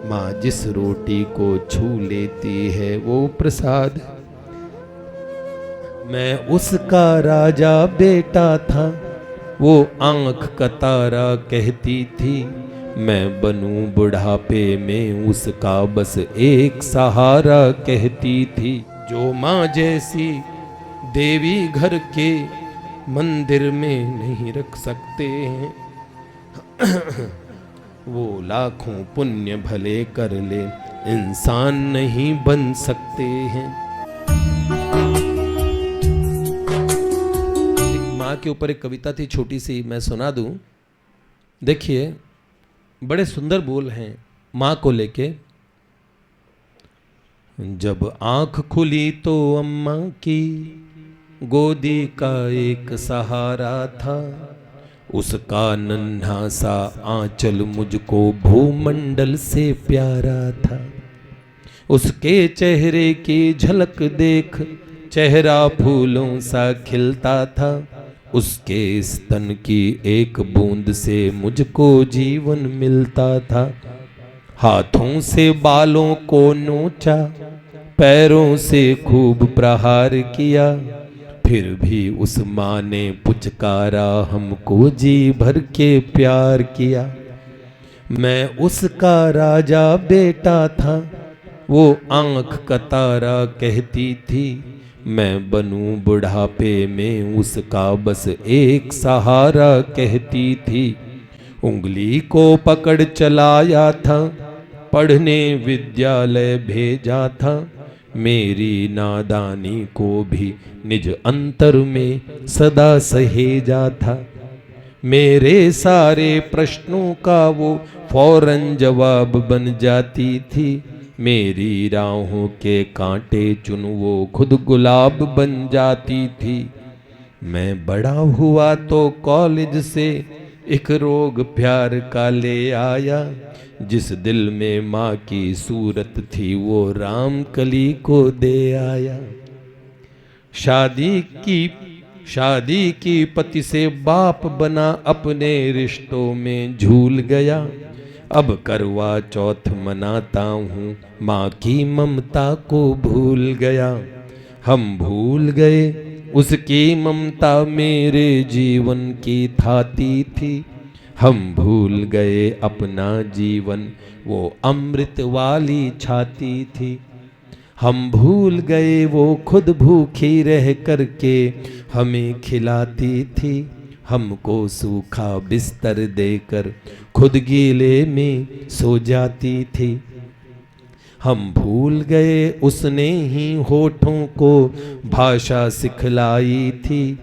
माँ जिस रोटी को छू लेती है वो प्रसाद। मैं उसका राजा बेटा था, वो आंख का तारा कहती थी। मैं बनूं बुढ़ापे में उसका बस एक सहारा कहती थी। जो माँ जैसी देवी घर के मंदिर में नहीं रख सकते हैं, वो लाखों पुण्य भले कर ले, इंसान नहीं बन सकते हैं। एक माँ के ऊपर एक कविता थी छोटी सी, मैं सुना दूं। देखिए बड़े सुंदर बोल हैं माँ को लेके। जब आंख खुली तो अम्मा की गोदी का एक सहारा था, उसका नन्हा सा आंचल मुझको भूमंडल से प्यारा था। उसके चेहरे की झलक देख चेहरा फूलों सा खिलता था। उसके स्तन की एक बूंद से मुझको जीवन मिलता था। हाथों से बालों को नोचा, पैरों से खूब प्रहार किया, फिर भी उस माँ ने पुचकारा हमको जी भर के प्यार किया। मैं उसका राजा बेटा था, वो आंख का तारा कहती थी। मैं बनूं बुढ़ापे में उसका बस एक सहारा कहती थी। उंगली को पकड़ चलाया था, पढ़ने विद्यालय भेजा था। मेरी नादानी को भी निज अंतर में सदा सहेजा था। मेरे सारे प्रश्नों का वो फौरन जवाब बन जाती थी। मेरी राहों के कांटे चुन वो खुद गुलाब बन जाती थी। मैं बड़ा हुआ तो कॉलेज से एक रोग प्यार का ले आया। जिस दिल में माँ की सूरत थी वो राम कली को दे आया। शादी की पति से बाप बना, अपने रिश्तों में झूल गया। अब करवा चौथ मनाता हूँ, माँ की ममता को भूल गया। हम भूल गए उसकी ममता मेरे जीवन की थाती थी। हम भूल गए अपना जीवन, वो अमृत वाली छाती थी। हम भूल गए वो खुद भूखी रह करके हमें खिलाती थी। हमको सूखा बिस्तर देकर खुद गीले में सो जाती थी। हम भूल गए उसने ही होठों को भाषा सिखलाई थी।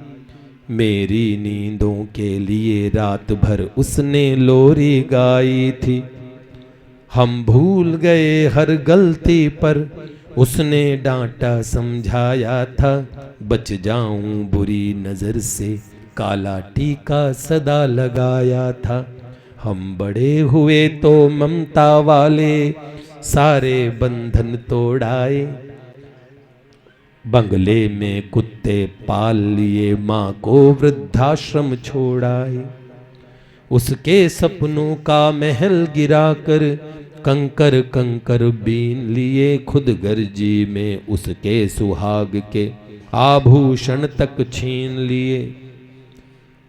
मेरी नींदों के लिए रात भर उसने लोरी गाई थी। हम भूल गए हर गलती पर उसने डांटा समझाया था। बच जाऊं बुरी नजर से काला टीका सदा लगाया था। हम बड़े हुए तो ममता वाले सारे बंधन तोड़ाए। बंगले में कुत्ते पाल लिए, माँ को वृद्धाश्रम छोड़ाए। उसके सपनों का महल गिराकर कंकर कंकर बीन लिए। खुद गर्जी में उसके सुहाग के आभूषण तक छीन लिए।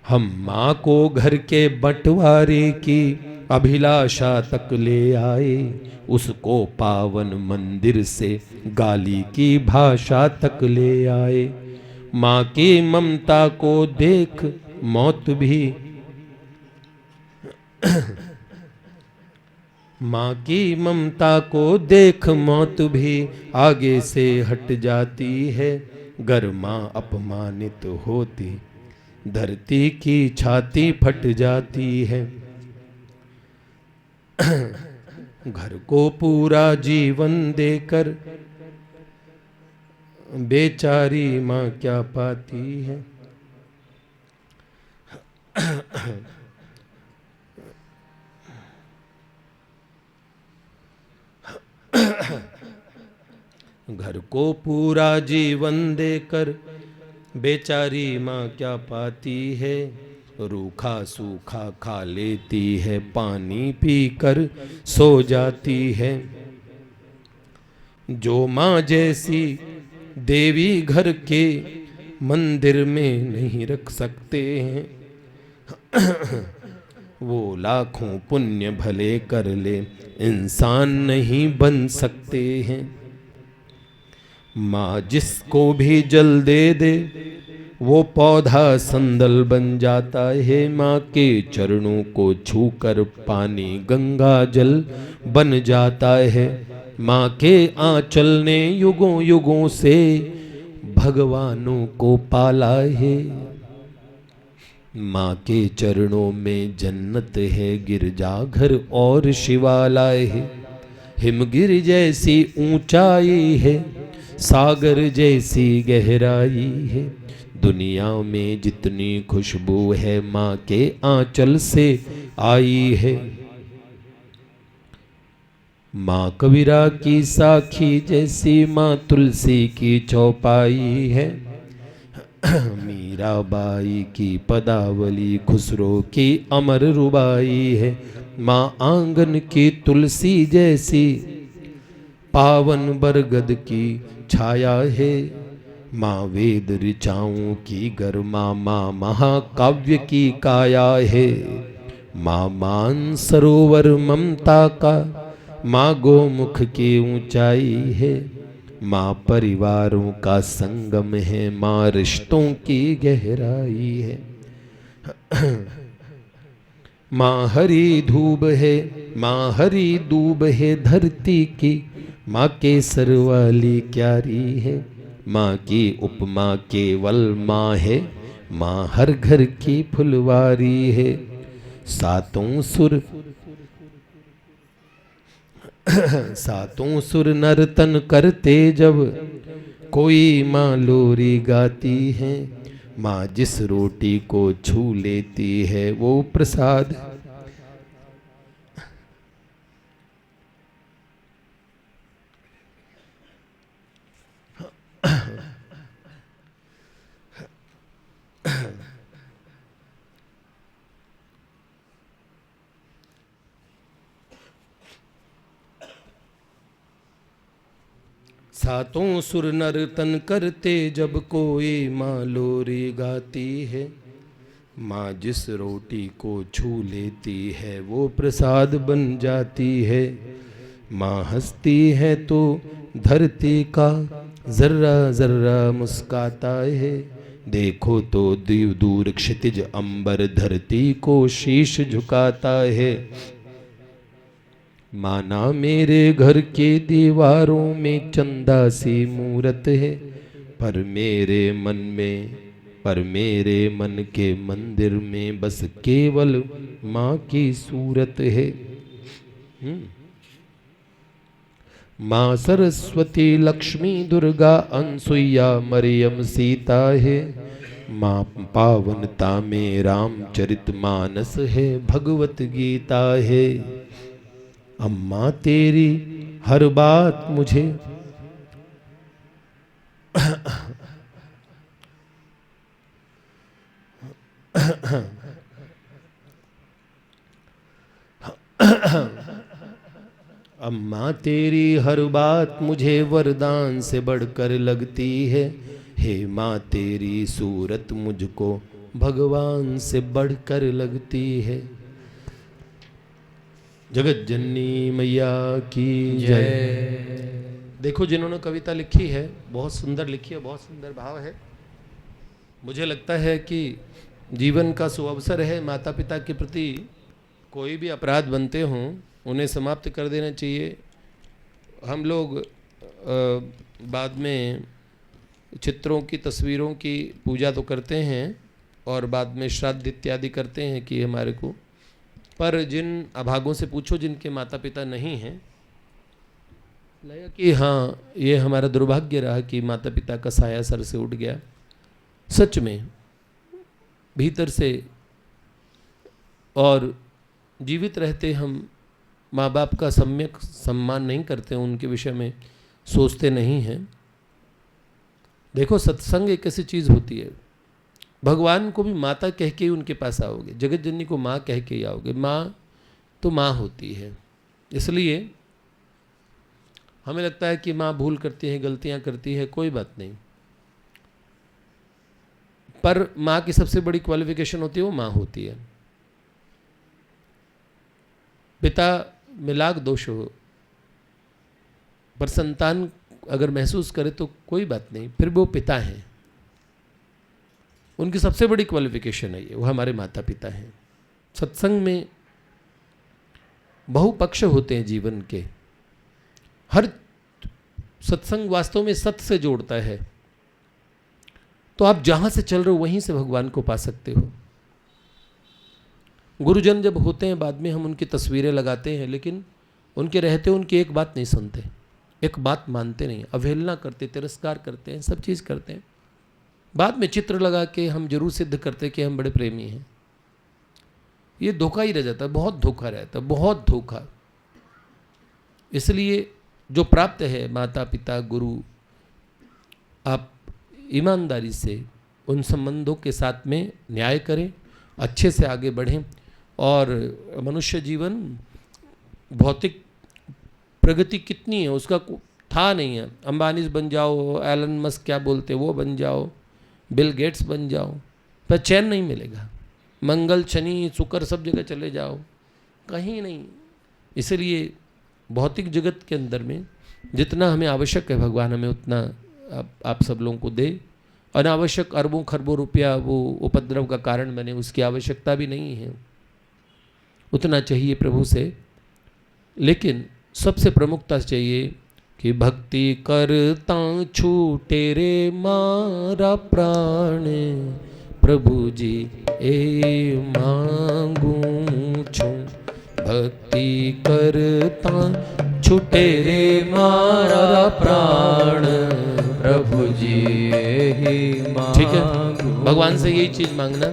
हम माँ को घर के बंटवारे की अभिलाषा तक ले आए। उसको पावन मंदिर से गाली की भाषा तक ले आए। माँ की ममता को देख मौत भी माँ की ममता को देख मौत भी आगे से हट जाती है। गर माँ अपमानित होती धरती की छाती फट जाती है। घर को पूरा जीवन देकर बेचारी माँ क्या पाती है। घर को पूरा जीवन देकर बेचारी माँ क्या पाती है। रूखा सूखा खा लेती है, पानी पीकर सो जाती है। जो माँ जैसी देवी घर के मंदिर में नहीं रख सकते हैं, वो लाखों पुण्य भले कर ले, इंसान नहीं बन सकते हैं। माँ जिसको भी जल दे दे, वो पौधा संदल बन जाता है। माँ के चरणों को छूकर पानी गंगा जल बन जाता है। माँ के आंचल ने युगों युगों से भगवानों को पाला है। माँ के चरणों में जन्नत है, गिरजाघर और शिवालय है। हिमगिर जैसी ऊंचाई है, सागर जैसी गहराई है। दुनिया में जितनी खुशबू है, माँ के आंचल से आई है। माँ कबीरा की साखी जैसी, माँ तुलसी की चौपाई है। मीराबाई की पदावली, खुसरो की अमर रुबाई है। माँ आंगन की तुलसी जैसी, पावन बरगद की छाया है। माँ वेद ऋचाओं की गर्मा, माँ महाकाव्य की काया है। माँ मान सरोवर ममता का, माँ गोमुख की ऊंचाई है। माँ परिवारों का संगम है, माँ रिश्तों की गहराई है। माँ हरी धूप है, माँ हरी दूब है धरती की। माँ केसर वाली क्यारी है, माँ की उपमा केवल माँ है। माँ हर घर की फुलवारी है। सातों सुर नर्तन करते जब, कोई माँ लोरी गाती है। माँ जिस रोटी को छू लेती है, वो प्रसाद। सातों सुर नर्तन करते जब, कोई माँ लोरी गाती है। माँ जिस रोटी को छू लेती है, वो प्रसाद बन जाती है। माँ हंसती है तो धरती का जर्रा जर्रा मुस्काता है। देखो तो दूर क्षितिज अंबर, धरती को शीश झुकाता है। माना मेरे घर के दीवारों में चंदा सी मूरत है, पर मेरे मन के मंदिर में बस केवल माँ की सूरत है। माँ सरस्वती लक्ष्मी दुर्गा अनसुईया मरियम सीता है। माँ पावनता में रामचरितमानस है, भगवत गीता है। अम्मा तेरी हर बात मुझे अम्मा तेरी हर बात मुझे वरदान से बढ़कर लगती है। हे माँ तेरी सूरत मुझको भगवान से बढ़कर लगती है। जगत जननी मैया की जय। देखो जिन्होंने कविता लिखी है, बहुत सुंदर लिखी है, बहुत सुंदर भाव है। मुझे लगता है कि जीवन का सुअवसर है, माता पिता के प्रति कोई भी अपराध बनते हों उन्हें समाप्त कर देना चाहिए। हम लोग बाद में चित्रों की, तस्वीरों की पूजा तो करते हैं और बाद में श्राद्ध इत्यादि करते हैं कि हमारे को, पर जिन अभागों से पूछो जिनके माता पिता नहीं हैं, लगा कि हाँ ये हमारा दुर्भाग्य रहा कि माता पिता का साया सर से उठ गया। सच में भीतर से और जीवित रहते हम माँ बाप का सम्यक सम्मान नहीं करते, उनके विषय में सोचते नहीं हैं। देखो सत्संग एक ऐसी चीज़ होती है, भगवान को भी माता कह के ही उनके पास आओगे, जगत जननी को माँ कह के ही आओगे। माँ तो माँ होती है। इसलिए हमें लगता है कि माँ भूल करती है, गलतियाँ करती है, कोई बात नहीं, पर माँ की सबसे बड़ी क्वालिफिकेशन होती है वो माँ होती है। पिता में लाख दोष हो, पर संतान अगर महसूस करे तो कोई बात नहीं, फिर वो पिता हैं। उनकी सबसे बड़ी क्वालिफिकेशन है ये, वो हमारे माता पिता हैं। सत्संग में बहुपक्ष होते हैं जीवन के। हर सत्संग वास्तव में सत्य से जोड़ता है। तो आप जहां से चल रहे हो वहीं से भगवान को पा सकते हो। गुरुजन जब होते हैं बाद में हम उनकी तस्वीरें लगाते हैं, लेकिन उनके रहते उनकी एक बात नहीं सुनते, एक बात मानते नहीं, अवहेलना करते, तिरस्कार करते हैं, सब चीज़ करते हैं। बाद में चित्र लगा के हम जरूर सिद्ध करते हैं कि हम बड़े प्रेमी हैं। ये धोखा ही रह जाता है, बहुत धोखा रहता है, बहुत धोखा। इसलिए जो प्राप्त है माता पिता गुरु, आप ईमानदारी से उन संबंधों के साथ में न्याय करें, अच्छे से आगे बढ़ें। और मनुष्य जीवन भौतिक प्रगति कितनी है उसका था नहीं है। अंबानीज बन जाओ, एलन मस्क क्या बोलते वो बन जाओ, बिल गेट्स बन जाओ, पर चैन नहीं मिलेगा। मंगल शनि शुक्र सब जगह चले जाओ, कहीं नहीं। इसलिए भौतिक जगत के अंदर में जितना हमें आवश्यक है भगवान हमें उतना आप सब लोगों को दे। अनावश्यक अरबों खरबों रुपया वो उपद्रव का कारण बने, उसकी आवश्यकता भी नहीं है। उतना चाहिए प्रभु से, लेकिन सबसे प्रमुखता चाहिए कि भक्ति करता छूटे रे मारा प्राण, प्रभु जी ए मांगू छू। भक्ति करता छूटे रे मारा प्राण, प्रभु जी ए मांगू। ठीक है, भगवान से यही चीज मांगना।